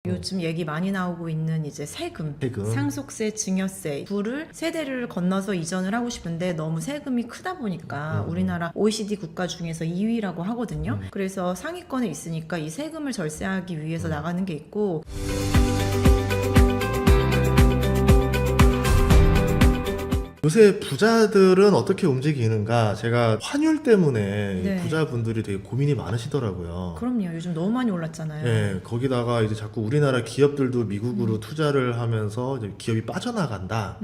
요즘 얘기 많이 나오고 있는 이제 세금, 상속세, 증여세, 부를 세대를 건너서 이전을 하고 싶은데 너무 세금이 크다 보니까 우리나라 OECD 국가 중에서 2위라고 하거든요. 그래서 상위권에 있으니까 이 세금을 절세하기 위해서 나가는 게 있고, 요새 부자들은 어떻게 움직이는가, 제가 환율 때문에 네. 부자분들이 되게 고민이 많으시더라고요. 그럼요. 요즘 너무 많이 올랐잖아요. 네, 거기다가 이제 자꾸 우리나라 기업들도 미국으로 투자를 하면서 이제 기업이 빠져나간다.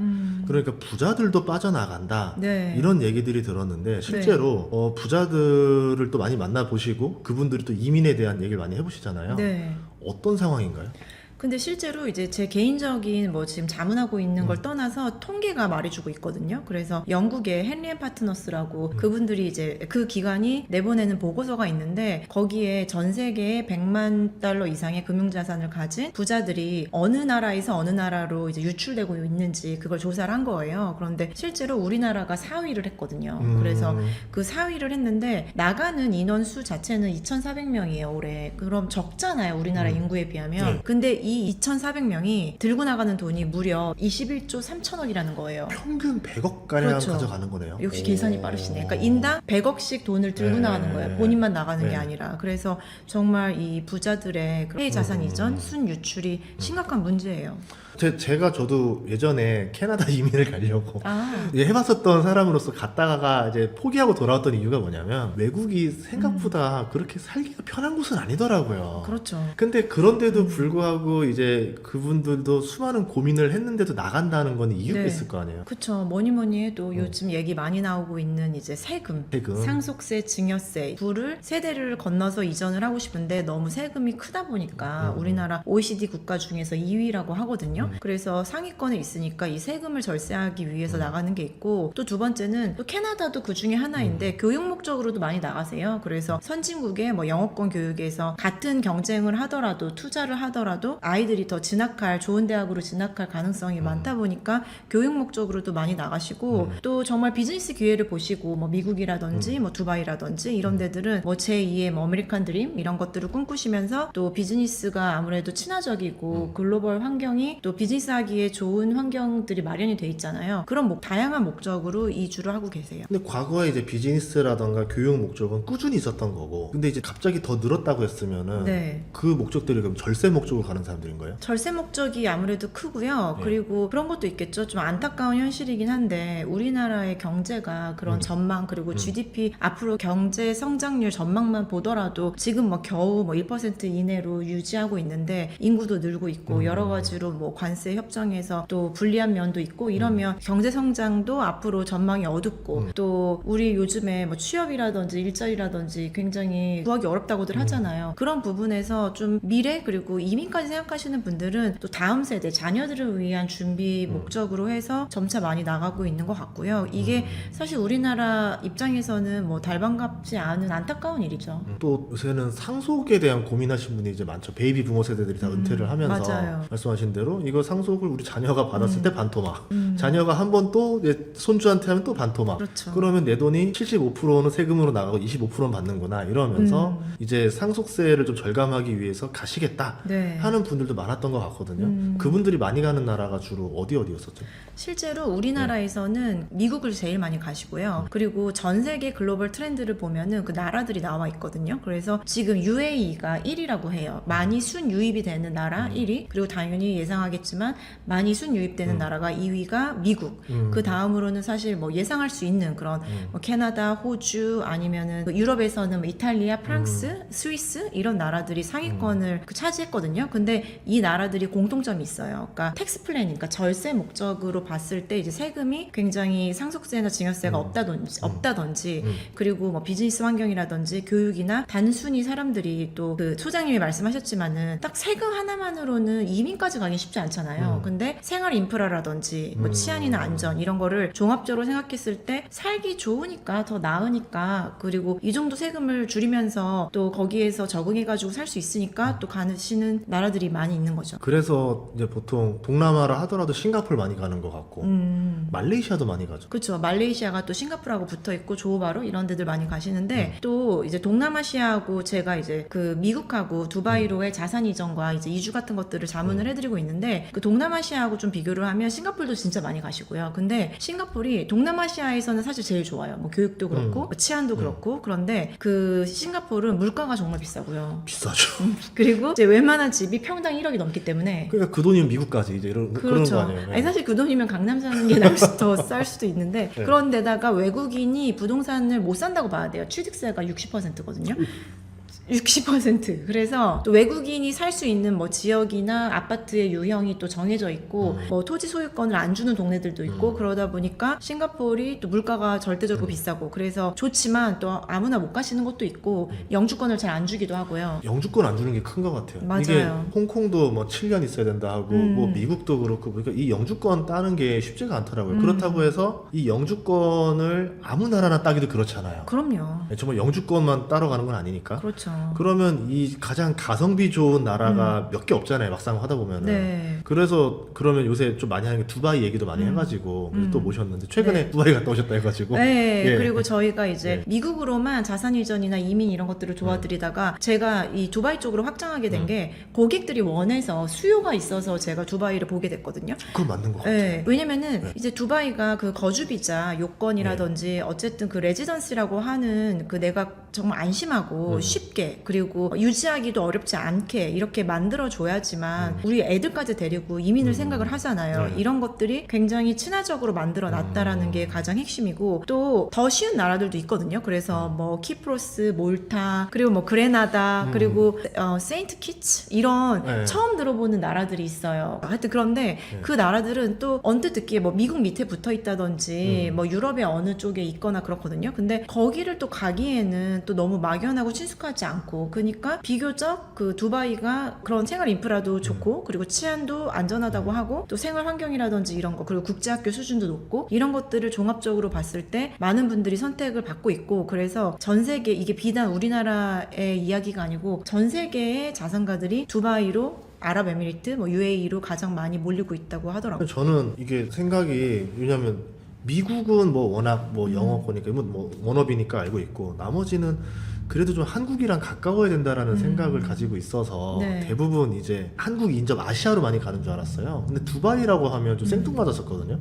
그러니까 부자들도 빠져나간다. 네. 이런 얘기들이 들었는데 실제로 부자들을 또 많이 만나보시고 그분들이 또 이민에 대한 얘기를 많이 해보시잖아요. 네. 어떤 상황인가요? 근데 실제로 이제 제 개인적인 뭐 지금 자문하고 있는 걸 떠나서 통계가 말해주고 있거든요. 그래서 영국의 헨리 앤 파트너스라고 그분들이 이제 그 기관이 내보내는 보고서가 있는데, 거기에 전 세계에 100만 달러 이상의 금융자산을 가진 부자들이 어느 나라에서 어느 나라로 이제 유출되고 있는지 그걸 조사를 한 거예요. 그런데 실제로 우리나라가 4위를 했거든요. 그래서 그 4위를 했는데 나가는 인원수 자체는 2,400명이에요 올해. 그럼 적잖아요 우리나라 인구에 비하면. 근데 이 2,400명이 들고 나가는 돈이 무려 21조 3천억이라는 거예요. 평균 100억 가량 그렇죠. 가져가는 거네요. 역시 계산이 빠르시네. 그러니까 인당 100억씩 돈을 들고 나가는 거예요. 본인만 나가는 게 아니라. 그래서 정말 이 부자들의 해외 자산 이전, 순 유출이 심각한 문제예요. 저도 예전에 캐나다 이민을 가려고 아. 해봤었던 사람으로서 갔다가 이제 포기하고 돌아왔던 이유가 뭐냐면, 외국이 생각보다 그렇게 살기가 편한 곳은 아니더라고요. 그렇죠. 근데 그런데도 불구하고 이제 그분들도 수많은 고민을 했는데도 나간다는 건 이유가 네. 있을 거 아니에요. 그쵸. 뭐니 해도 요즘 얘기 많이 나오고 있는 이제 세금, 상속세, 증여세, 부를 세대를 건너서 이전을 하고 싶은데 너무 세금이 크다 보니까 우리나라 OECD 국가 중에서 2위라고 하거든요. 그래서 상위권에 있으니까 이 세금을 절세하기 위해서 나가는 게 있고, 또 두 번째는 또 캐나다도 그 중에 하나인데 교육 목적으로도 많이 나가세요. 그래서 선진국의 뭐 영어권 교육에서 같은 경쟁을 하더라도 투자를 하더라도 아이들이 더 진학할, 좋은 대학으로 진학할 가능성이 많다 보니까 교육 목적으로도 많이 나가시고, 또 정말 비즈니스 기회를 보시고 뭐 미국이라든지 뭐 두바이라든지 이런 데들은 뭐 제2의 뭐 아메리칸 드림 이런 것들을 꿈꾸시면서, 또 비즈니스가 아무래도 친화적이고 글로벌 환경이 또 비즈니스 하기에 좋은 환경들이 마련이 돼 있잖아요. 그런 다양한 목적으로 이주를 하고 계세요. 근데 과거에 이제 비즈니스라던가 교육 목적은 꾸준히 있었던 거고, 근데 이제 갑자기 더 늘었다고 했으면은 네. 그 목적들이 그럼 절세 목적으로 가는 사람들인 거예요? 절세 목적이 아무래도 크고요. 그리고 그런 것도 있겠죠. 좀 안타까운 현실이긴 한데 우리나라의 경제가 그런 전망, 그리고 GDP 앞으로 경제 성장률 전망만 보더라도 지금 뭐 겨우 뭐 1% 이내로 유지하고 있는데, 인구도 늘고 있고 여러 가지로 뭐 관세 협정에서 또 불리한 면도 있고 이러면 경제 성장도 앞으로 전망이 어둡고, 또 우리 요즘에 뭐 취업이라든지 일자리라든지 굉장히 구하기 어렵다고들 하잖아요. 그런 부분에서 좀 미래, 그리고 이민까지 생각하시는 분들은 또 다음 세대 자녀들을 위한 준비 목적으로 해서 점차 많이 나가고 있는 것 같고요. 이게 사실 우리나라 입장에서는 뭐 달반갑지 않은 안타까운 일이죠. 또 요새는 상속에 대한 고민하신 분이 이제 많죠. 베이비 부모 세대들이 다 은퇴를 하면서 맞아요. 말씀하신 대로 이거 상속을 우리 자녀가 받았을 때 반토막, 자녀가 한 번 또 손주한테 하면 또 반토막. 그렇죠. 그러면 내 돈이 75%는 세금으로 나가고 25%는 받는구나 이러면서 이제 상속세를 좀 절감하기 위해서 가시겠다 네. 하는 분들도 많았던 것 같거든요. 그분들이 많이 가는 나라가 주로 어디였었죠? 실제로 우리나라에서는 미국을 제일 많이 가시고요. 그리고 전 세계 글로벌 트렌드를 보면은 그 나라들이 나와 있거든요. 그래서 지금 UAE가 1위라고 해요. 많이 순유입이 되는 나라 1위. 그리고 당연히 예상하겠지만 많이 순유입되는 나라가 2위가 미국. 그 다음으로는 사실 뭐 예상할 수 있는 그런 뭐 캐나다, 호주, 아니면은 유럽에서는 뭐 이탈리아, 프랑스, 스위스 이런 나라들이 상위권을 차지했거든요. 근데 이 나라들이 공통점이 있어요. 그러니까 텍스 플래닝, 그러니까 절세 목적으로 봤을 때 이제 세금이 굉장히 상속세나 증여세가 없다든지 그리고 뭐 비즈니스 환경이라든지 교육이나 단순히 사람들이 또 그 소장님이 말씀하셨지만은 딱 세금 하나만으로는 이민까지 가기 쉽지 않잖아요. 근데 생활 인프라라든지 뭐 치안이나 안전 이런 거를 종합적으로 생각했을 때 살기 좋으니까, 더 나으니까, 그리고 이 정도 세금을 줄이면서 또 거기에서 적응해가지고 살 수 있으니까 또 가시는 나라들이 많이 있는 거죠. 그래서 이제 보통 동남아라 하더라도 싱가포르 많이 가는 것 같고 말레이시아도 많이 가죠. 그렇죠. 말레이시아가 또 싱가포르하고 붙어 있고 조호바루 이런 데들 많이 가시는데 또 이제 동남아시아하고 제가 이제 그 미국하고 두바이로의 자산 이전과 이제 이주 같은 것들을 자문을 해드리고 있는데 그 동남아시아하고 좀 비교를 하면 싱가포르도 진짜 많이 가시고요. 근데 싱가포르이 동남아시아에서는 사실 제일 좋아요. 뭐 교육도 그렇고 뭐 치안도 그렇고 그런데 그 싱가포르는 물가가 정말 비싸고요. 비싸죠. 그리고 이제 웬만한 집이 평당 1억이 넘기 때문에 그러니까 그 돈이면 미국까지 이제 그런 그렇죠. 거 아니에요. 아니, 사실 그 돈이면 강남 사는 게 더 쌀 수도 있는데 네. 그런데다가 외국인이 부동산을 못 산다고 봐야 돼요. 취득세가 60%거든요. 60%. 그래서 또 외국인이 살 수 있는 뭐 지역이나 아파트의 유형이 또 정해져 있고 뭐 토지 소유권을 안 주는 동네들도 있고 그러다 보니까 싱가포르이 또 물가가 절대적으로 비싸고 그래서 좋지만 또 아무나 못 가시는 것도 있고 영주권을 잘 안 주기도 하고요. 영주권 안 주는 게 큰 것 같아요. 맞아요. 이게 홍콩도 뭐 7년 있어야 된다 하고 뭐 미국도 그렇고 그러니까 이 영주권 따는 게 쉽지가 않더라고요. 그렇다고 해서 이 영주권을 아무 나라나 따기도 그렇잖아요. 그럼요. 정말 영주권만 따러 가는 건 아니니까. 그렇죠. 그러면 이 가장 가성비 좋은 나라가 몇 개 없잖아요. 막상 하다 보면은. 네. 그래서 그러면 요새 좀 많이 하는 게 두바이 얘기도 많이 해가지고 그래서 또 모셨는데 최근에 네. 두바이 갔다 오셨다 해가지고. 네, 예. 그리고 저희가 이제 네. 미국으로만 자산 이전이나 이민 이런 것들을 도와드리다가 제가 이 두바이 쪽으로 확장하게 된 게 고객들이 원해서 수요가 있어서 제가 두바이를 보게 됐거든요. 그건 맞는 것 같아요. 네, 왜냐면은 네. 이제 두바이가 그 거주 비자 요건이라든지 어쨌든 그 레지던시라고 하는 그 내가 정말 안심하고 쉽게 그리고 유지하기도 어렵지 않게 이렇게 만들어 줘야지만 우리 애들까지 데리고 이민을 생각을 하잖아요. 네. 이런 것들이 굉장히 친화적으로 만들어 놨다라는 게 가장 핵심이고 또 더 쉬운 나라들도 있거든요. 그래서 뭐 키프로스, 몰타, 그리고 뭐 그레나다, 그리고 세인트 키츠 이런 네. 처음 들어보는 나라들이 있어요. 하여튼 그런데 그 나라들은 또 언뜻 듣기에 뭐 미국 밑에 붙어 있다든지 뭐 유럽의 어느 쪽에 있거나 그렇거든요. 근데 거기를 또 가기에는 또 너무 막연하고 친숙하지 않고 그러니까 비교적 그 두바이가 그런 생활 인프라도 좋고 그리고 치안도 안전하다고 하고 또 생활 환경이라든지 이런 거 그리고 국제학교 수준도 높고 이런 것들을 종합적으로 봤을 때 많은 분들이 선택을 받고 있고 그래서 전 세계 이게 비단 우리나라의 이야기가 아니고 전 세계의 자산가들이 두바이로 아랍에미리트, 뭐 UAE로 가장 많이 몰리고 있다고 하더라고요. 저는 이게 생각이 왜냐면 미국은 뭐 워낙 뭐 영어권이니까 뭐 원업이니까 알고 있고 나머지는 그래도 좀 한국이랑 가까워야 된다라는 생각을 가지고 있어서 네. 대부분 이제 한국 인접 아시아로 많이 가는 줄 알았어요. 근데 두바이라고 하면 좀 생뚱맞았었거든요.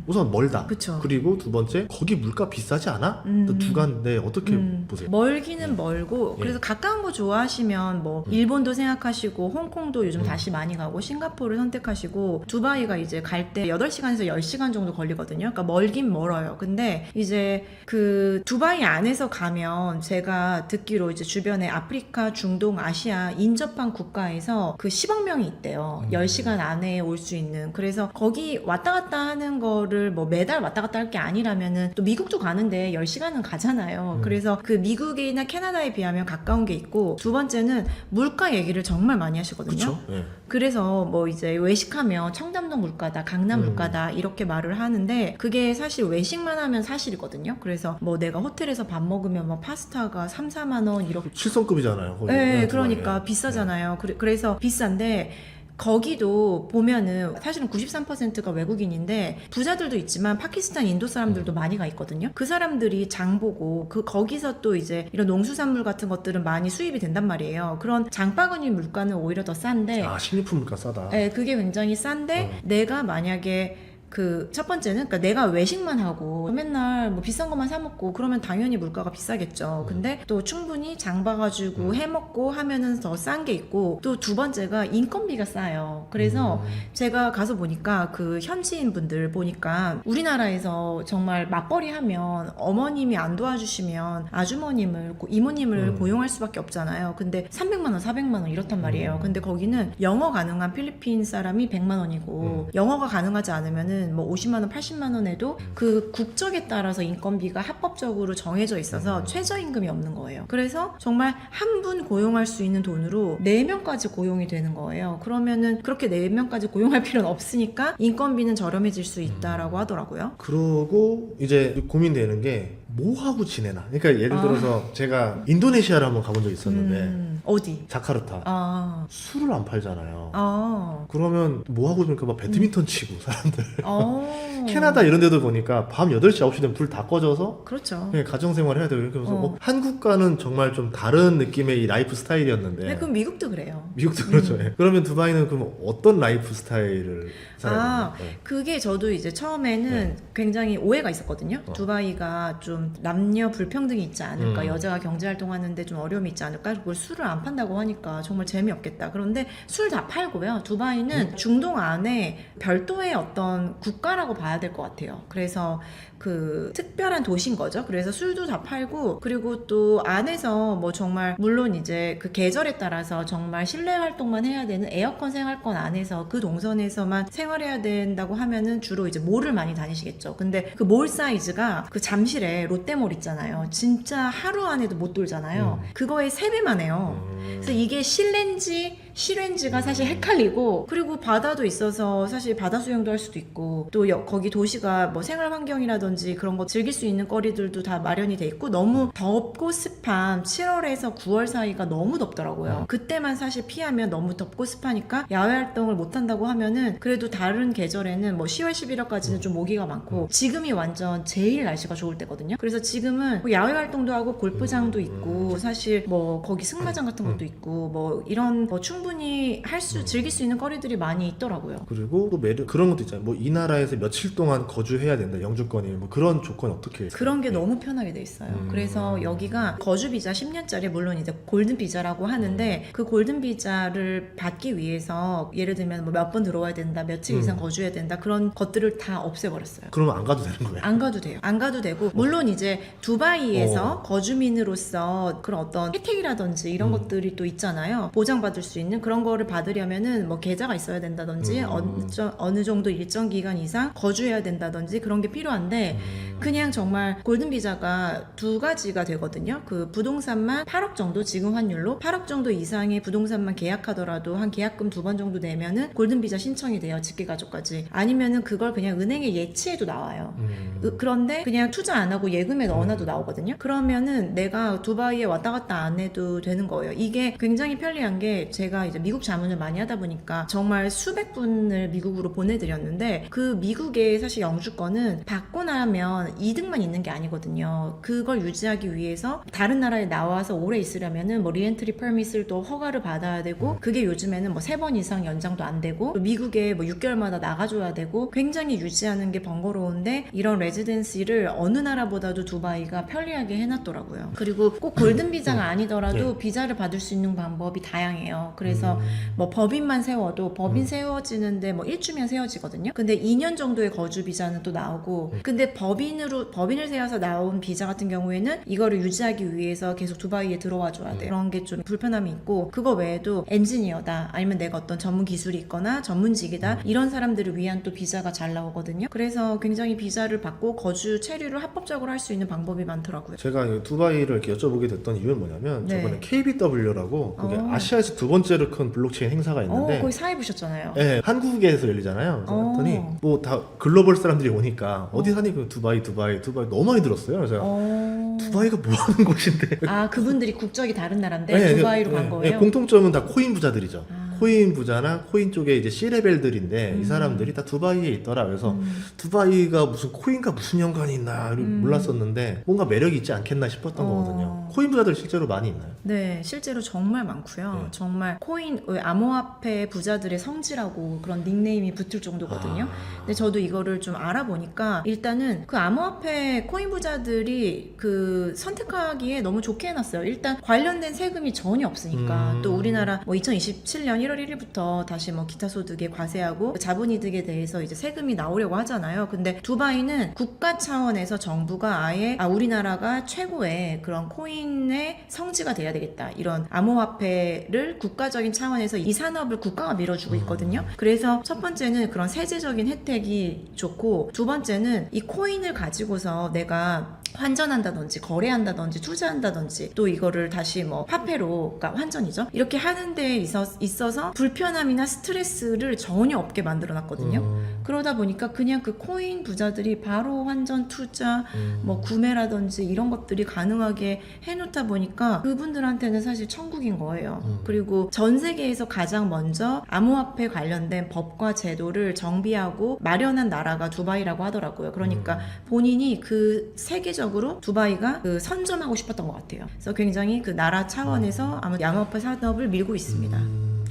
우선 멀다. 그쵸. 그리고 두 번째 거기 물가 비싸지 않아? 또 두간데 어떻게 보세요? 멀기는 멀고 예. 그래서 가까운 거 좋아하시면 뭐 일본도 생각하시고 홍콩도 요즘 다시 많이 가고 싱가포르를 선택하시고 두바이가 이제 갈 때 8시간에서 10시간 정도 걸리거든요. 그러니까 멀긴 멀어요. 근데 이제 그 두바이 안에서 가면 제가 듣기로 이제 주변에 아프리카, 중동, 아시아 인접한 국가에서 그 10억 명이 있대요. 10시간 안에 올 수 있는. 그래서 거기 왔다 갔다 하는 거를 뭐 매달 왔다 갔다 할 게 아니라면은 또 미국도 가는데 10시간은 가잖아요. 그래서 그 미국이나 캐나다에 비하면 가까운 게 있고 두 번째는 물가 얘기를 정말 많이 하시거든요. 그쵸? 예. 그래서 뭐 이제 외식하면 청담동 물가다, 강남 물가다 이렇게 말을 하는데 그게 사실 외식만 하면 사실이거든요. 그래서 뭐 내가 호텔에서 밥 먹으면 뭐 파스타가 3, 4만 원 이렇게 7성급이잖아요. 거기. 네, 두바이에. 그러니까 비싸잖아요. 그래서 비싼데 거기도 보면은 사실은 93%가 외국인인데 부자들도 있지만 파키스탄, 인도 사람들도 많이 가 있거든요. 그 사람들이 장 보고 그 거기서 또 이제 이런 농수산물 같은 것들은 많이 수입이 된단 말이에요. 그런 장바구니 물가는 오히려 더 싼데 아 식료품 물가 싸다. 네, 그게 굉장히 싼데 내가 만약에 그 첫 번째는 그러니까 내가 외식만 하고 맨날 뭐 비싼 것만 사 먹고 그러면 당연히 물가가 비싸겠죠. 근데 또 충분히 장 봐가지고 해 먹고 하면은 더 싼 게 있고 또 두 번째가 인건비가 싸요. 그래서 제가 가서 보니까 그 현지인 분들 보니까 우리나라에서 정말 맞벌이 하면 어머님이 안 도와주시면 아주머님을 이모님을 고용할 수밖에 없잖아요. 근데 300만 원, 400만 원 이렇단 말이에요. 근데 거기는 영어 가능한 필리핀 사람이 100만 원이고 영어가 가능하지 않으면은 뭐 50만 원, 80만 원에도 그 국적에 따라서 인건비가 합법적으로 정해져 있어서 최저임금이 없는 거예요. 그래서 정말 한 분 고용할 수 있는 돈으로 4명까지 고용이 되는 거예요. 그러면은 그렇게 4명까지 고용할 필요는 없으니까 인건비는 저렴해질 수 있다라고 하더라고요. 그러고 이제 고민되는 게 뭐 하고 지내나. 그러니까 예를 들어서 제가 인도네시아를 한번 가본 적이 있었는데 어디? 자카르타. 아, 술을 안 팔잖아요. 아, 그러면 뭐 하고 지니까 막 배드민턴 치고 사람들. 어. 캐나다 이런 데도 보니까 밤 8시, 9시 되면 불 다 꺼져서 그렇죠. 그냥 가정생활 해야 되고 이렇게 하면서 어. 한국과는 정말 좀 다른 느낌의 이 라이프 스타일이었는데 네, 그럼 미국도 그래요. 미국도 그렇죠. 예. 그러면 두바이는 그럼 어떤 라이프 스타일을 살아야 아, 되나요? 네. 그게 저도 이제 처음에는 네. 굉장히 오해가 있었거든요. 어. 두바이가 좀 남녀 불평등이 있지 않을까, 여자가 경제활동하는데 좀 어려움이 있지 않을까, 그리고 술을 안 판다고 하니까 정말 재미없겠다. 그런데 술 다 팔고요. 두바이는 중동 안에 별도의 어떤 국가라고 봐야 될 것 같아요. 그래서 그 특별한 도시인 거죠. 그래서 술도 다 팔고, 그리고 또 안에서 뭐 정말 물론 이제 그 계절에 따라서 정말 실내 활동만 해야 되는 에어컨 생활권 안에서 그 동선에서만 생활해야 된다고 하면은 주로 이제 몰을 많이 다니시겠죠. 근데 그 몰 사이즈가 그 잠실에 롯데몰 있잖아요. 진짜 하루 안에도 못 돌잖아요. 그거의 3배만 해요. 그래서 이게 실내인지 실외인지가 사실 헷갈리고, 그리고 바다도 있어서 사실 바다 수영도 할 수도 있고, 또 거기 도시가 뭐 생활 환경이라든지 그런 거 즐길 수 있는 거리들도 다 마련이 돼 있고, 너무 덥고 습한 7월에서 9월 사이가 너무 덥더라고요. 그때만 사실 피하면 너무 덥고 습하니까 야외 활동을 못 한다고 하면은, 그래도 다른 계절에는 뭐 10월 11월까지는 좀 모기가 많고, 지금이 완전 제일 날씨가 좋을 때거든요. 그래서 지금은 뭐 야외 활동도 하고 골프장도 있고, 사실 뭐 거기 승마장 같은 것도 있고, 뭐 이런 뭐 충분히 즐길 수 있는 거리들이 많이 있더라고요. 그리고 또 매력 그런 것도 있잖아요. 뭐 이 나라에서 며칠 동안 거주해야 된다, 영주권이 뭐 그런 조건 어떻게 있어요? 그런 게 너무 편하게 돼 있어요. 그래서 여기가 거주 비자 10년짜리, 물론 이제 골든 비자라고 하는데, 그 골든 비자를 받기 위해서 예를 들면 뭐 몇 번 들어와야 된다, 며칠 이상 거주해야 된다, 그런 것들을 다 없애버렸어요. 그러면 안 가도 되는 거예요? 안 가도 돼요. 안 가도 되고, 물론 이제 두바이에서 거주민으로서 그런 어떤 혜택이라든지 이런 것들이 또 있잖아요. 보장받을 수 있는 그런 거를 받으려면은 뭐 계좌가 있어야 된다든지, 어느 정도 일정 기간 이상 거주해야 된다든지 그런 게 필요한데, 그냥 정말 골든 비자가 2가지가 되거든요. 그 부동산만 8억 정도, 지금 환율로 8억 정도 이상의 부동산만 계약하더라도 한 계약금 2번 정도 내면은 골든 비자 신청이 돼요. 직계가족까지. 아니면은 그걸 그냥 은행에 예치해도 나와요. 그런데 그냥 투자 안 하고 예금에 넣어놔도 나오거든요. 그러면은 내가 두바이에 왔다 갔다 안 해도 되는 거예요. 이게 굉장히 편리한 게, 제가 이제 미국 자문을 많이 하다 보니까 정말 수백 분을 미국으로 보내드렸는데, 그 미국의 사실 영주권은 받고 나면 이득만 있는 게 아니거든요. 그걸 유지하기 위해서 다른 나라에 나와서 오래 있으려면은 뭐 리엔트리 퍼밋을 또 허가를 받아야 되고, 그게 요즘에는 뭐 3번 이상 연장도 안 되고, 또 미국에 뭐 6개월마다 나가줘야 되고, 굉장히 유지하는 게 번거로운데, 이런 레지던시를 어느 나라보다도 두바이가 편리하게 해놨더라고요. 그리고 꼭 골든 비자가 아니더라도 비자를 받을 수 있는 방법이 다양해요. 그래서 뭐 법인만 세워도 법인 세워지는데 뭐 1주면 세워지거든요. 근데 2년 정도의 거주 비자는 또 나오고, 근데 법인을 세워서 나온 비자 같은 경우에는 이거를 유지하기 위해서 계속 두바이에 들어와 줘야 돼. 그런 게 좀 불편함이 있고, 그거 외에도 엔지니어다, 아니면 내가 어떤 전문 기술이 있거나 전문직이다, 이런 사람들을 위한 또 비자가 잘 나오거든요. 그래서 굉장히 비자를 받고 거주 체류를 합법적으로 할 수 있는 방법이 많더라고요. 제가 이 두바이를 이렇게 여쭤보게 됐던 이유는 뭐냐면, 네. 저번에 KBW라고 그게 아시아에서 2번째로 큰 블록체인 행사가 있는데, 거기 사회 보셨잖아요. 네, 한국에서 열리잖아요. 그래서 했더니 뭐 다 글로벌 사람들이 오니까 어디 사니? 그 두바이 너무 많이 들었어요. 그래서 두바이가 뭐 하는 곳인데? 아, 그분들이 국적이 다른 나라인데 두바이로 간 거예요? 공통점은 다 코인 부자들이죠. 코인 부자나 코인 쪽에 이제 C레벨들인데, 이 사람들이 다 두바이에 있더라. 그래서 두바이가 무슨 코인과 무슨 연관이 있나 몰랐었는데, 뭔가 매력이 있지 않겠나 싶었던 거거든요. 코인 부자들 실제로 많이 있나요? 네, 실제로 정말 많고요. 네. 정말 암호화폐 부자들의 성지라고 그런 닉네임이 붙을 정도거든요. 근데 저도 이거를 좀 알아보니까, 일단은 그 암호화폐 코인 부자들이 그 선택하기에 너무 좋게 해놨어요. 일단 관련된 세금이 전혀 없으니까. 또 우리나라 뭐 2027년 1월 1일부터 다시 뭐 기타 소득에 과세하고 자본이득에 대해서 이제 세금이 나오려고 하잖아요. 근데 두바이는 국가 차원에서 정부가 아예 우리나라가 최고의 그런 코인의 성지가 돼야 되겠다, 이런 암호화폐를 국가적인 차원에서 이 산업을 국가가 밀어주고 있거든요. 그래서 첫 번째는 그런 세제적인 혜택이 좋고, 두 번째는 이 코인을 가지고서 내가 환전한다든지 거래한다든지 투자한다든지, 또 이거를 다시 뭐 화폐로, 그러니까 환전이죠, 이렇게 하는 데 있어서 있어서 불편함이나 스트레스를 전혀 없게 만들어놨거든요. 그러다 보니까 그냥 그 코인 부자들이 바로 환전 투자, 뭐 구매라든지 이런 것들이 가능하게 해놓다 보니까 그분들한테는 사실 천국인 거예요. 그리고 전 세계에서 가장 먼저 암호화폐 관련된 법과 제도를 정비하고 마련한 나라가 두바이라고 하더라고요. 그러니까 본인이 그 세계적으로 두바이가 그 선점하고 싶었던 것 같아요. 그래서 굉장히 그 나라 차원에서 아마 암호화폐 산업을 밀고 있습니다.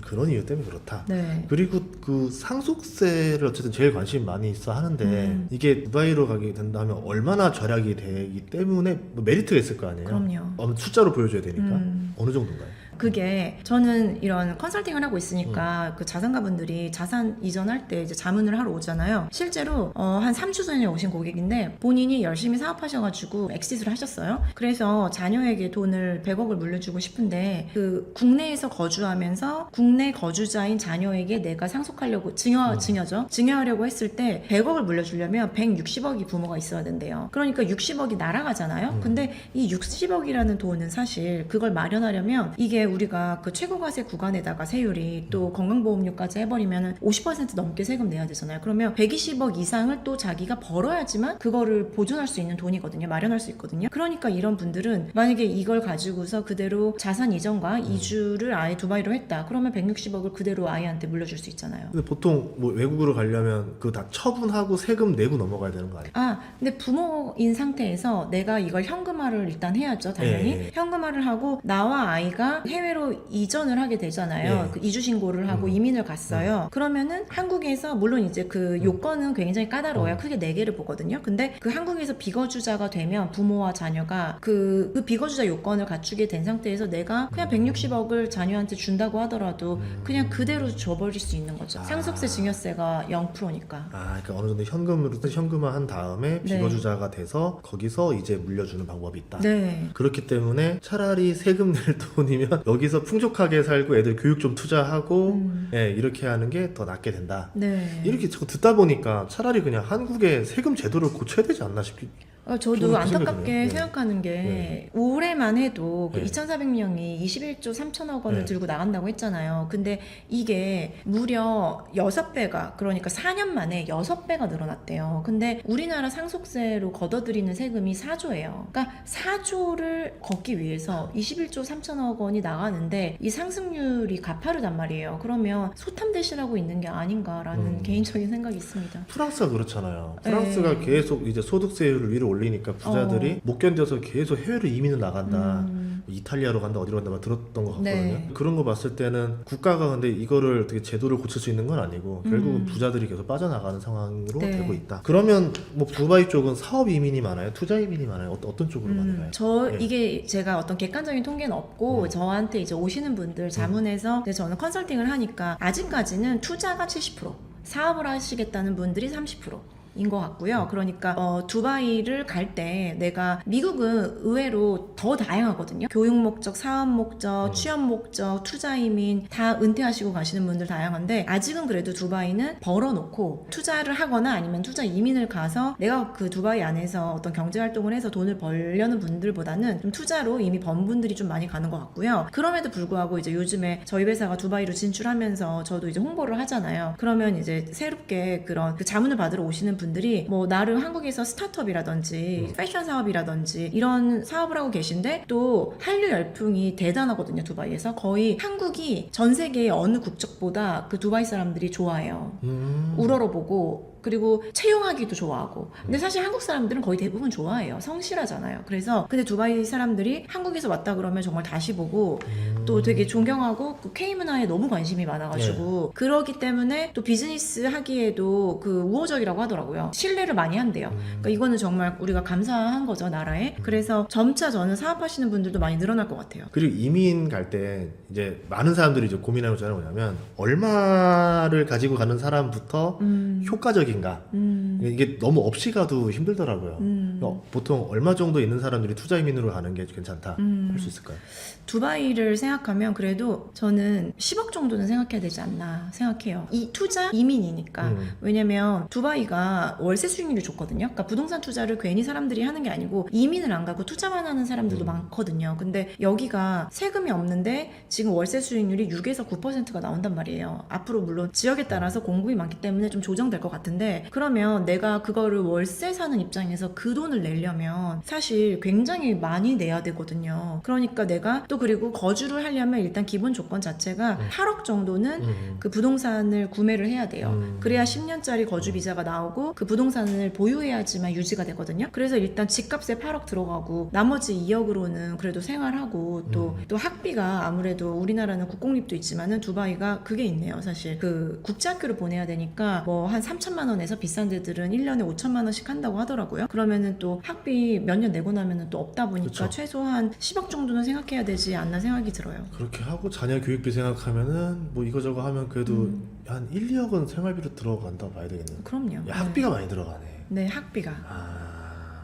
그런 이유 때문에 그렇다. 네. 그리고 그 상속세를 어쨌든 제일 관심 많이 있어 하는데 이게 두바이로 가게 된다면 얼마나 절약이 되기 때문에 뭐 메리트가 있을 거 아니에요. 그럼요. 숫자로 보여줘야 되니까 어느 정도인가요? 그게 저는 이런 컨설팅을 하고 있으니까 그 자산가분들이 자산 이전할 때 이제 자문을 하러 오잖아요. 실제로 한 3주 전에 오신 고객인데 본인이 열심히 사업하셔가지고 엑시트를 하셨어요. 그래서 자녀에게 돈을 100억을 물려주고 싶은데 그 국내에서 거주하면서 국내 거주자인 자녀에게 내가 상속하려고 증여죠. 증여하려고 했을 때 100억을 물려주려면 160억이 부모가 있어야 된대요. 그러니까 60억이 날아가잖아요. 근데 이 60억이라는 돈은 사실 그걸 마련하려면 이게 우리가 그 최고과세 구간에다가 세율이 또 건강보험료까지 해버리면 50% 넘게 세금 내야 되잖아요. 그러면 120억 이상을 또 자기가 벌어야지만 그거를 보존할 수 있는 돈이거든요. 마련할 수 있거든요. 그러니까 이런 분들은 만약에 이걸 가지고서 그대로 자산 이전과 이주를 아예 두바이로 했다. 그러면 160억을 그대로 아이한테 물려줄 수 있잖아요. 근데 보통 뭐 외국으로 가려면 그거 다 처분하고 세금 내고 넘어가야 되는 거 아니에요? 근데 부모인 상태에서 내가 이걸 현금화를 일단 해야죠. 당연히. 예. 현금화를 하고 나와 아이가 해외로 이전을 하게 되잖아요. 예. 그 이주 신고를 하고 이민을 갔어요. 그러면은 한국에서 물론 이제 그 요건은 굉장히 까다로워요. 크게 4개를 보거든요. 근데 그 한국에서 비거주자가 되면 부모와 자녀가 그 비거주자 요건을 갖추게 된 상태에서 내가 그냥 160억을 자녀한테 준다고 하더라도 그냥 그대로 줘버릴 수 있는 거죠. 상속세 증여세가 0%니까. 그러니까 어느 정도 현금으로 현금화한 다음에 네. 비거주자가 돼서 거기서 이제 물려주는 방법이 있다. 네. 그렇기 때문에 차라리 세금 낼 돈이면 여기서 풍족하게 살고 애들 교육 좀 투자하고 이렇게 하는 게 더 낫게 된다. 네. 이렇게 자꾸 듣다 보니까 차라리 그냥 한국의 세금 제도를 고쳐야 되지 않나 싶기. 저도 저는 그 안타깝게 생각이 드네요. 생각하는 게 네. 올해만 해도 그 네. 2,400명이 21조 3천억 원을 네. 들고 나간다고 했잖아요. 근데 이게 무려 6배가 그러니까 4년 만에 6배가 늘어났대요. 근데 우리나라 상속세로 걷어들이는 세금이 4조예요. 그러니까 4조를 걷기 위해서 21조 3천억 원이 나가는데 이 상승률이 가파르단 말이에요. 그러면 소탐대실하고 있는 게 아닌가라는 개인적인 생각이 있습니다. 프랑스가 그렇잖아요. 프랑스가 네. 계속 이제 소득세율을 위로 올리니까 부자들이 못 견뎌서 계속 해외로 이민을 나간다. 이탈리아로 간다 어디로 간다 막 들었던 것 같거든요. 네. 그런 거 봤을 때는 국가가 근데 이거를 어떻게 제도를 고칠 수 있는 건 아니고 결국은 부자들이 계속 빠져나가는 상황으로 네. 되고 있다. 그러면 뭐 두바이 쪽은 사업 이민이 많아요? 투자 이민이 많아요? 어떤 쪽으로 많은가요? 네. 이게 제가 어떤 객관적인 통계는 없고 저한테 이제 오시는 분들 자문해서 이제 저는 컨설팅을 하니까 아직까지는 투자가 70%, 사업을 하시겠다는 분들이 30%. 인 것 같고요. 그러니까 두바이를 갈 때 내가 미국은 의외로 더 다양하거든요. 교육 목적, 사업 목적, 취업 목적, 투자 이민 다 은퇴하시고 가시는 분들 다양한데 아직은 그래도 두바이는 벌어놓고 투자를 하거나 아니면 투자 이민을 가서 내가 그 두바이 안에서 어떤 경제 활동을 해서 돈을 벌려는 분들보다는 좀 투자로 이미 번 분들이 좀 많이 가는 것 같고요. 그럼에도 불구하고 이제 요즘에 저희 회사가 두바이로 진출하면서 저도 이제 홍보를 하잖아요. 그러면 이제 새롭게 그런 그 자문을 받으러 오시는 분들이 뭐 나름 한국에서 스타트업이라든지 패션 사업이라든지 이런 사업을 하고 계신데 또 한류 열풍이 대단하거든요. 두바이에서 거의 한국이 전 세계의 어느 국적보다 그 두바이 사람들이 좋아해요. 우러러보고 그리고 채용하기도 좋아하고. 근데 사실 한국 사람들은 거의 대부분 좋아해요. 성실하잖아요. 그래서 근데 두바이 사람들이 한국에서 왔다 그러면 정말 다시 보고 또 되게 존경하고 그 K문화에 너무 관심이 많아가지고 그러기 때문에 또 비즈니스 하기에도 그 우호적이라고 하더라고요. 신뢰를 많이 한대요. 그러니까 이거는 정말 우리가 감사한 거죠, 나라에. 그래서 점차 저는 사업하시는 분들도 많이 늘어날 것 같아요. 그리고 이민 갈 때 이제 많은 사람들이 이제 고민하는 거잖아요. 뭐냐면 얼마를 가지고 가는 사람부터 효과적인가. 이게 너무 없이 가도 힘들더라고요. 보통 얼마 정도 있는 사람들이 투자 이민으로 가는 게 괜찮다 할 수 있을까요? 두바이를 생각하면 그래도 저는 10억 정도는 생각해야 되지 않나 생각해요. 이 투자 이민이니까. 왜냐면 두바이가 월세 수익률이 좋거든요. 그러니까 부동산 투자를 괜히 사람들이 하는 게 아니고 이민을 안 가고 투자만 하는 사람들도 많거든요. 근데 여기가 세금이 없는데 지금 월세 수익률이 6에서 9%가 나온단 말이에요. 앞으로 물론 지역에 따라서 공급이 많기 때문에 좀 조정될 것 같은데, 그러면 내가 그거를 월세 사는 입장에서 그 돈을 내려면 사실 굉장히 많이 내야 되거든요. 그러니까 내가 또 그리고 거주를 하려면 일단 기본 조건 자체가 8억 정도는 그 부동산을 구매를 해야 돼요. 그래야 10년짜리 거주 비자가 나오고 그 부동산을 보유해야지만 유지가 되거든요. 그래서 일단 집값에 8억 들어가고 나머지 2억으로는 그래도 생활하고 또 학비가 아무래도 우리나라는 국공립도 있지만은 두바이가 그게 있네요. 사실 그 국제학교를 보내야 되니까 뭐 한 3천만 원에서 비싼 데들은 1년에 5천만 원씩 한다고 하더라고요. 그러면은 또 학비 몇 년 내고 나면은 또 없다 보니까 그쵸. 최소한 10억 정도는 생각해야 되지 않나 생각이 들어요. 그렇게 하고 자녀 교육비 생각하면은 뭐 이거저거 하면 그래도 한 1, 2억은 생활비로 들어간다고 봐야 되겠네요. 그럼요. 야, 학비가 많이 들어가네. 네, 학비가.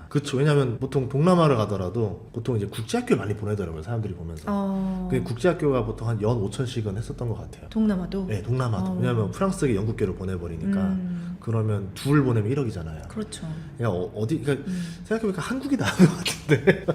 그렇죠. 왜냐하면 보통 동남아를 가더라도 보통 이제 국제학교 많이 보내더라고요. 사람들이 보면서. 그 국제학교가 보통 한 연 5천씩은 했었던 것 같아요. 동남아도? 네, 동남아도. 왜냐하면 프랑스계 영국계로 보내버리니까 그러면 둘 보내면 1억이잖아요. 그렇죠. 그러니까 생각해보니까 한국이 나은 것 같은데.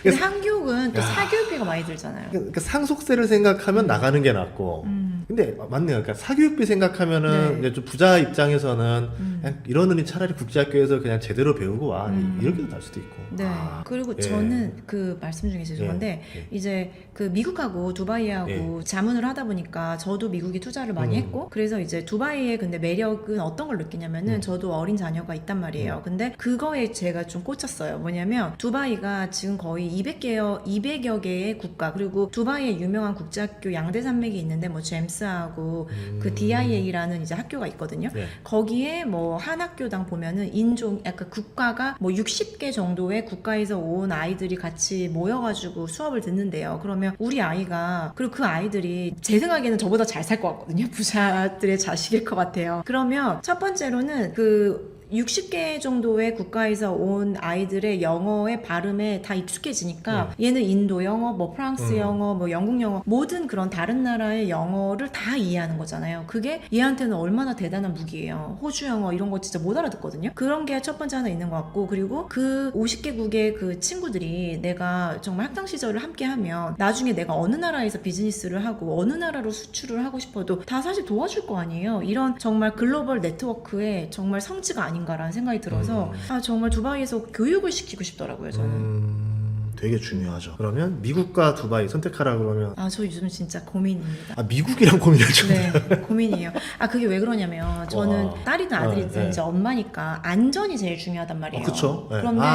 근데 한국은 또 사교육비가 많이 들잖아요. 그러니까 상속세를 생각하면 나가는 게 낫고. 근데 맞네요. 그러니까 사교육비 생각하면은 이제 좀 부자 입장에서는 그냥 이러느니 차라리 국제학교에서 그냥 제대로 배우고 와 이렇게도 날 수도 있고. 네. 그리고 예. 저는 그 말씀 중에 죄송한데 이제 그 미국하고 두바이하고 자문을 하다 보니까 저도 미국에 투자를 많이 했고, 그래서 이제 두바이의 근데 매력은 어떤 걸 느끼냐면은 저도 어린 자녀가 있단 말이에요. 근데 그거에 제가 좀 꽂혔어요. 뭐냐면 두바이가 지금 거의 200여 개의 국가, 그리고 두바이에 유명한 국제학교 양대 산맥이 있는데 뭐 잼스하고 그 DIA라는 이제 학교가 있거든요. 네. 거기에 뭐 한 학교당 보면은 인종 약간 국가가 뭐 60개 정도의 국가에서 온 아이들이 같이 모여가지고 수업을 듣는데요. 그러면 우리 아이가, 그리고 그 아이들이 제 생각에는 저보다 잘 살 것 같거든요. 부자들의 자식일 것 같아요. 그러면 첫 번째로는 그 60개 정도의 국가에서 온 아이들의 영어의 발음에 다 익숙해지니까 얘는 인도 영어, 뭐 프랑스 영어, 뭐 영국 영어, 모든 그런 다른 나라의 영어를 다 이해하는 거잖아요. 그게 얘한테는 얼마나 대단한 무기예요. 호주 영어 이런 거 진짜 못 알아듣거든요. 그런 게 첫 번째 하나 있는 것 같고, 그리고 그 50개국의 그 친구들이 내가 정말 학창 시절을 함께 하면 나중에 내가 어느 나라에서 비즈니스를 하고 어느 나라로 수출을 하고 싶어도 다 사실 도와줄 거 아니에요. 이런 정말 글로벌 네트워크의 정말 성지가 아닌가라는 생각이 들어서 정말 두바이에서 교육을 시키고 싶더라고요, 저는. 되게 중요하죠. 그러면 미국과 두바이 선택하라 그러면 저 요즘 진짜 고민입니다. 미국이랑 고민하죠. 네, 고민이에요. 그게 왜 그러냐면 저는 딸이든 아들이든 이제 엄마니까 안전이 제일 중요하단 말이에요. 그쵸. 네. 그런데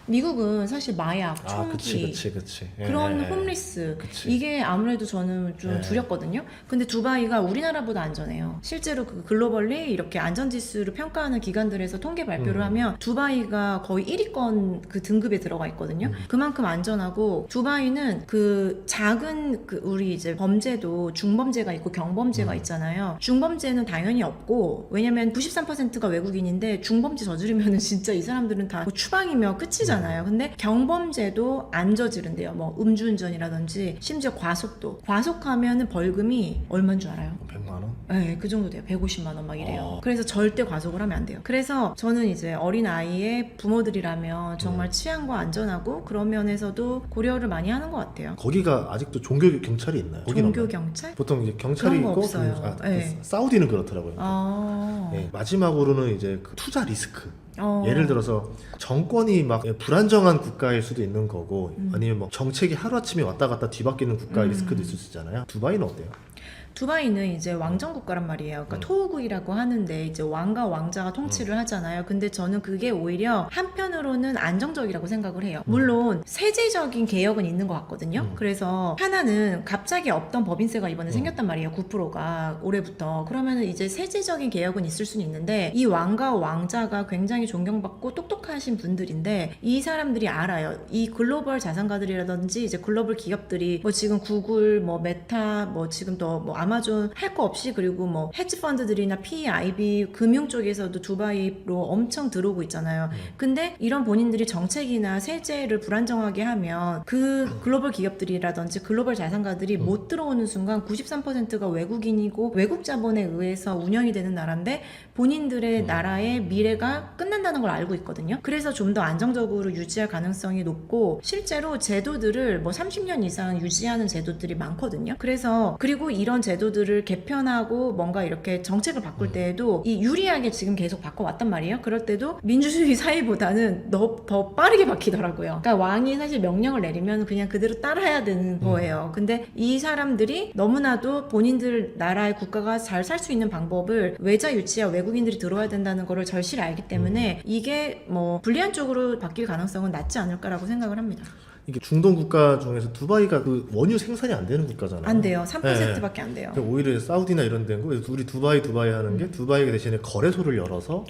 미국은 사실 마약, 총기, 그치. 그런 홈리스, 이게 아무래도 저는 좀 두렵거든요. 근데 두바이가 우리나라보다 안전해요. 실제로 그 글로벌리 이렇게 안전지수를 평가하는 기관들에서 통계 발표를 하면 두바이가 거의 1위권 그 등급에 들어가 있거든요. 그만큼 안전하고, 두바이는 그 작은 그 우리 이제 범죄도 중범죄가 있고 경범죄가 있잖아요. 중범죄는 당연히 없고, 왜냐면 93%가 외국인인데 중범죄 저지르면은 진짜 이 사람들은 다 추방이며 끝이잖아요. 근데 경범죄도 안 저지른대요. 뭐 음주운전이라든지 심지어 과속하면은 벌금이 얼마인 줄 알아요? 100만 원? 네, 그 정도 돼요. 150만 원 막 이래요. 그래서 절대 과속을 하면 안 돼요. 그래서 저는 이제 어린 아이의 부모들이라면 정말 치안과 안전하고 그런 면에서도 고려를 많이 하는 것 같아요. 거기가 아직도 종교 경찰이 있나요? 종교 경찰? 보통 이제 경찰이 그런 거 있고 없어요. 네. 사우디는 그렇더라고요. 네. 마지막으로는 이제 그 투자 리스크. 예를 들어서 정권이 막 불안정한 국가일 수도 있는 거고, 아니면 뭐 정책이 하루아침에 왔다 갔다 뒤바뀌는 국가의 리스크도 있을 수 있잖아요. 두바이는 어때요? 두바이는 이제 왕정 국가란 말이에요. 그러니까 토우국이라고 하는데 이제 왕과 왕자가 통치를 하잖아요. 근데 저는 그게 오히려 한편으로는 안정적이라고 생각을 해요. 물론 세제적인 개혁은 있는 것 같거든요. 그래서 하나는 갑자기 없던 법인세가 이번에 생겼단 말이에요. 9%가 올해부터. 그러면은 이제 세제적인 개혁은 있을 수는 있는데, 이 왕과 왕자가 굉장히 존경받고 똑똑하신 분들인데 이 사람들이 알아요. 이 글로벌 자산가들이라든지 이제 글로벌 기업들이 뭐 지금 구글, 뭐 메타, 뭐 지금 또 뭐 아마존 할 거 없이 그리고 뭐 헤지 펀드들이나 PIB 금융 쪽에서도 두바이로 엄청 들어오고 있잖아요. 근데 이런 본인들이 정책이나 세제를 불안정하게 하면 그 글로벌 기업들이라든지 글로벌 자산가들이 못 들어오는 순간 93%가 외국인이고 외국 자본에 의해서 운영이 되는 나라인데 본인들의 나라의 미래가 끝난다는 걸 알고 있거든요. 그래서 좀 더 안정적으로 유지할 가능성이 높고 실제로 제도들을 뭐 30년 이상 유지하는 제도들이 많거든요. 그래서 그리고 이런 제도들을 개편하고 뭔가 이렇게 정책을 바꿀 때에도 이 유리하게 지금 계속 바꿔왔단 말이에요. 그럴 때도 민주주의 사회보다는 더 빠르게 바뀌더라고요. 그러니까 왕이 사실 명령을 내리면 그냥 그대로 따라야 되는 거예요. 근데 이 사람들이 너무나도 본인들 나라의 국가가 잘 살 수 있는 방법을 외자 유치와 외국인들이 들어와야 된다는 거를 절실히 알기 때문에 이게 뭐 불리한 쪽으로 바뀔 가능성은 낮지 않을까라고 생각을 합니다. 이게 중동 국가 중에서 두바이가 그 원유 생산이 안 되는 국가잖아요. 안 돼요. 3%밖에 안 돼요. 오히려 사우디나 이런 데고 우리 두바이 하는 게 두바이 대신에 거래소를 열어서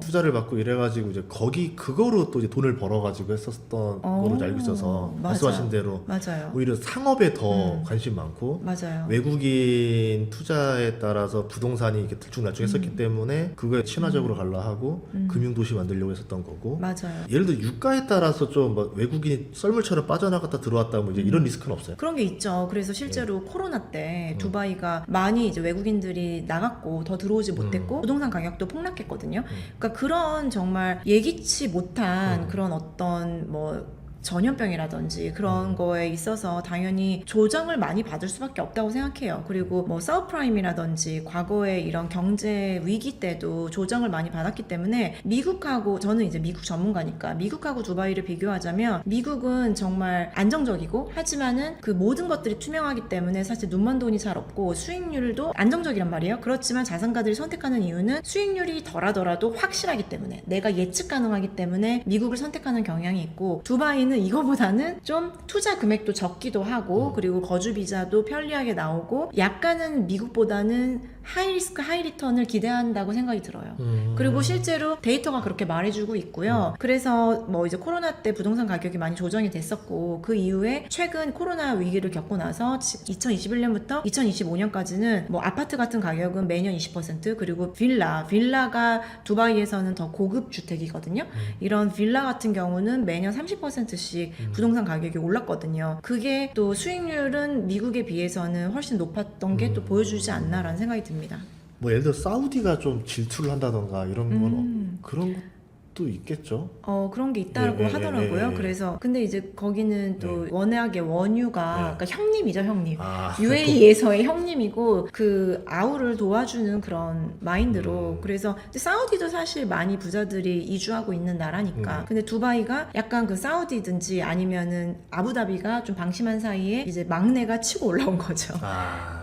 투자를 받고 이래가지고 이제 거기 그거로 또 이제 돈을 벌어가지고 했었던 걸로 알고 있어서 말씀하신 대로 맞아요. 오히려 상업에 더 관심 많고 맞아요. 외국인 투자에 따라서 부동산이 이렇게 들쭉날쭉했었기 때문에 그거에 친화적으로 갈라 하고 금융도시 만들려고 했었던 거고 맞아요. 예를 들어 유가에 따라서 좀 뭐 외국인이 썰물처럼 빠져나갔다 들어왔다 뭐 이제 이런 리스크는 없어요? 그런 게 있죠. 그래서 실제로 코로나 때 두바이가 많이 이제 외국인들이 나갔고 더 들어오지 못했고 부동산 가격도 폭락했거든요. 그러니까 그런 정말 예기치 못한 그런 어떤 뭐 전염병이라든지 그런 거에 있어서 당연히 조정을 많이 받을 수밖에 없다고 생각해요. 그리고 뭐 서브프라임이라든지 과거에 이런 경제 위기 때도 조정을 많이 받았기 때문에 미국하고 저는 이제 미국 전문가니까 미국하고 두바이를 비교하자면 미국은 정말 안정적이고 하지만은 그 모든 것들이 투명하기 때문에 사실 눈먼 돈이 잘 없고 수익률도 안정적이란 말이에요. 그렇지만 자산가들이 선택하는 이유는 수익률이 덜하더라도 확실하기 때문에 내가 예측 가능하기 때문에 미국을 선택하는 경향이 있고 두바이는 이거보다는 좀 투자 금액도 적기도 하고 그리고 거주 비자도 편리하게 나오고 약간은 미국보다는 하이 리스크 하이 리턴을 기대한다고 생각이 들어요. 그리고 실제로 데이터가 그렇게 말해주고 있고요. 그래서 뭐 이제 코로나 때 부동산 가격이 많이 조정이 됐었고 그 이후에 최근 코로나 위기를 겪고 나서 2021년부터 2025년까지는 뭐 아파트 같은 가격은 매년 20% 그리고 빌라가 두바이에서는 더 고급 주택이거든요. 이런 빌라 같은 경우는 매년 30%씩 부동산 가격이 올랐거든요. 그게 또 수익률은 미국에 비해서는 훨씬 높았던 게 또 보여주지 않나라는 생각이 듭니다. 뭐 예를 들어 사우디가 좀 질투를 한다던가 이런 건 그런 것도 있겠죠. 그런 게 있다고 하더라고요. 그래서 근데 이제 거기는 또 워낙에 원유가 그러니까 형님이죠, 형님. UAE에서의 형님이고 그 아우를 도와주는 그런 마인드로 그래서 사우디도 사실 많이 부자들이 이주하고 있는 나라니까. 근데 두바이가 약간 그 사우디든지 아니면은 아부다비가 좀 방심한 사이에 이제 막내가 치고 올라온 거죠.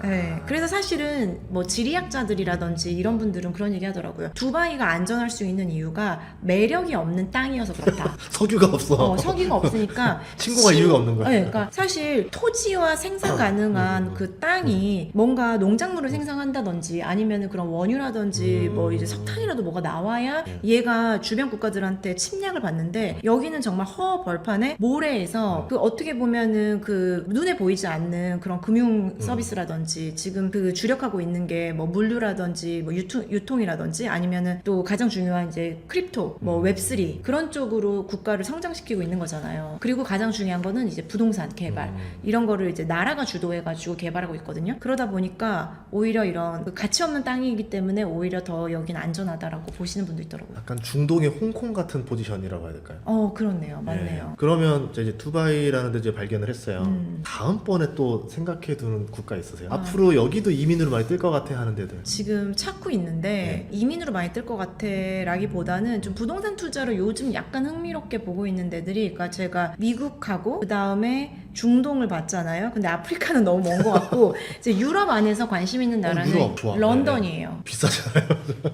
네. 그래서 사실은 뭐 지리학자들이라든지 이런 분들은 그런 얘기 하더라고요. 두바이가 안전할 수 있는 이유가 매력이 없는 땅이어서 그렇다. 석유가 없어. 석유가 없으니까 신고할 이유가 없는 거야. 네, 그러니까 사실 토지와 생산 가능한 그 땅이 뭔가 농작물을 생산한다든지 아니면은 그런 원유라든지 뭐 이제 석탄이라도 뭐가 나와야 얘가 주변 국가들한테 침략을 받는데 여기는 정말 허벌판에 모래에서 그 어떻게 보면은 그 눈에 보이지 않는 그런 금융 서비스라든지 지금 그 주력하고 있는 게 뭐 물류라든지 뭐 유통이라든지 아니면은 또 가장 중요한 이제 크립토 뭐 웹3 그런 쪽으로 국가를 성장시키고 있는 거잖아요. 그리고 가장 중요한 거는 이제 부동산 개발 이런 거를 이제 나라가 주도해가지고 개발하고 있거든요. 그러다 보니까 오히려 이런 그 가치 없는 땅이기 때문에 오히려 더 여긴 안전하다라고 보시는 분도 있더라고요. 약간 중동의 홍콩 같은 포지션이라고 해야 될까요? 그렇네요. 맞네요. 네. 그러면 이제 두바이라는 데 이제 발견을 했어요. 다음번에 또 생각해두는 국가 있으세요? 앞으로 여기도 이민으로 많이 뜰 것 같아 하는 데들. 지금 찾고 있는데 이민으로 많이 뜰 것 같아 라기보다는 좀 부동산 투자로 요즘 약간 흥미롭게 보고 있는 데들이 그러니까 제가 미국하고 그 다음에 중동을 봤잖아요. 근데 아프리카는 너무 먼 것 같고 이제 유럽 안에서 관심 있는 나라는 유럽 좋아. 런던이에요. 비싸잖아요.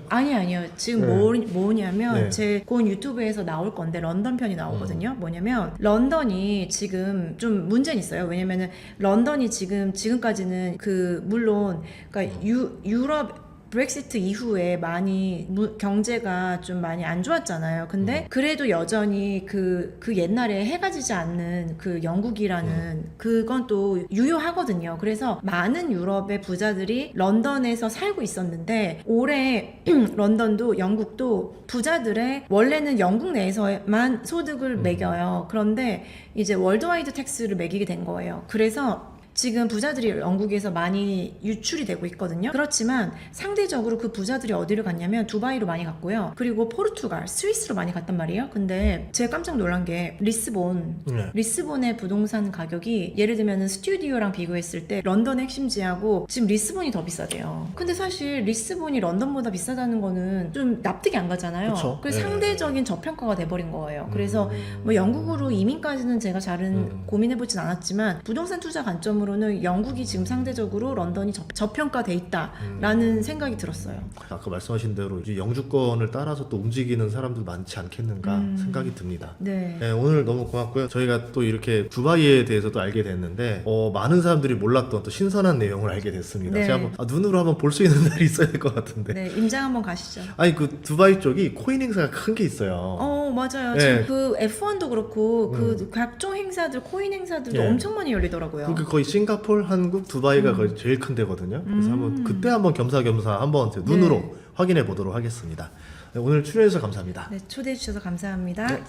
아니요. 지금 뭐냐면 제 곧 유튜브에서 나올 건데 런던 편이 나오거든요. 뭐냐면 런던이 지금 좀 문제는 있어요. 왜냐면은 런던이 지금까지는 그 물론 그러니까 유럽 브렉시트 이후에 많이 경제가 좀 많이 안 좋았잖아요. 근데 그래도 여전히 그 옛날에 해가 지지 않는 그 영국이라는 그건 또 유효하거든요. 그래서 많은 유럽의 부자들이 런던에서 살고 있었는데 올해 런던도 영국도 부자들의 원래는 영국 내에서만 소득을 매겨요. 그런데 이제 월드와이드 텍스를 매기게 된 거예요. 그래서 지금 부자들이 영국에서 많이 유출이 되고 있거든요. 그렇지만 상대적으로 그 부자들이 어디를 갔냐면 두바이로 많이 갔고요. 그리고 포르투갈, 스위스로 많이 갔단 말이에요. 근데 제가 깜짝 놀란 게 리스본의 부동산 가격이 예를 들면 스튜디오랑 비교했을 때 런던의 핵심지하고 지금 리스본이 더 비싸대요. 근데 사실 리스본이 런던보다 비싸다는 거는 좀 납득이 안 가잖아요. 그쵸? 그래서 네. 상대적인 저평가가 돼버린 거예요. 그래서 뭐 영국으로 이민까지는 제가 잘은 고민해보진 않았지만 부동산 투자 관점으로는 영국이 지금 상대적으로 런던이 저평가돼 있다라는 생각이 들었어요. 아까 말씀하신 대로 이제 영주권을 따라서 또 움직이는 사람들 많지 않겠는가 생각이 듭니다. 네. 네, 오늘 너무 고맙고요. 저희가 또 이렇게 두바이에 대해서도 알게 됐는데 많은 사람들이 몰랐던 또 신선한 내용을 알게 됐습니다. 네. 제가 한번 눈으로 한번 볼 수 있는 날이 있어야 될 것 같은데. 네, 임장 한번 가시죠. 아니 그 두바이 쪽이 코인 행사가 큰 게 있어요. 맞아요. 네. 지금 그 F1도 그렇고 그 각종 행사들, 코인 행사들도 네. 엄청 많이 열리더라고요. 그게 거의 싱가포르, 한국, 두바이가 거의 제일 큰 데거든요. 그래서 한번 그때 한번 겸사겸사 한번 눈으로 확인해 보도록 하겠습니다. 네, 오늘 출연해주셔서 감사합니다. 네, 초대해 주셔서 감사합니다. 네.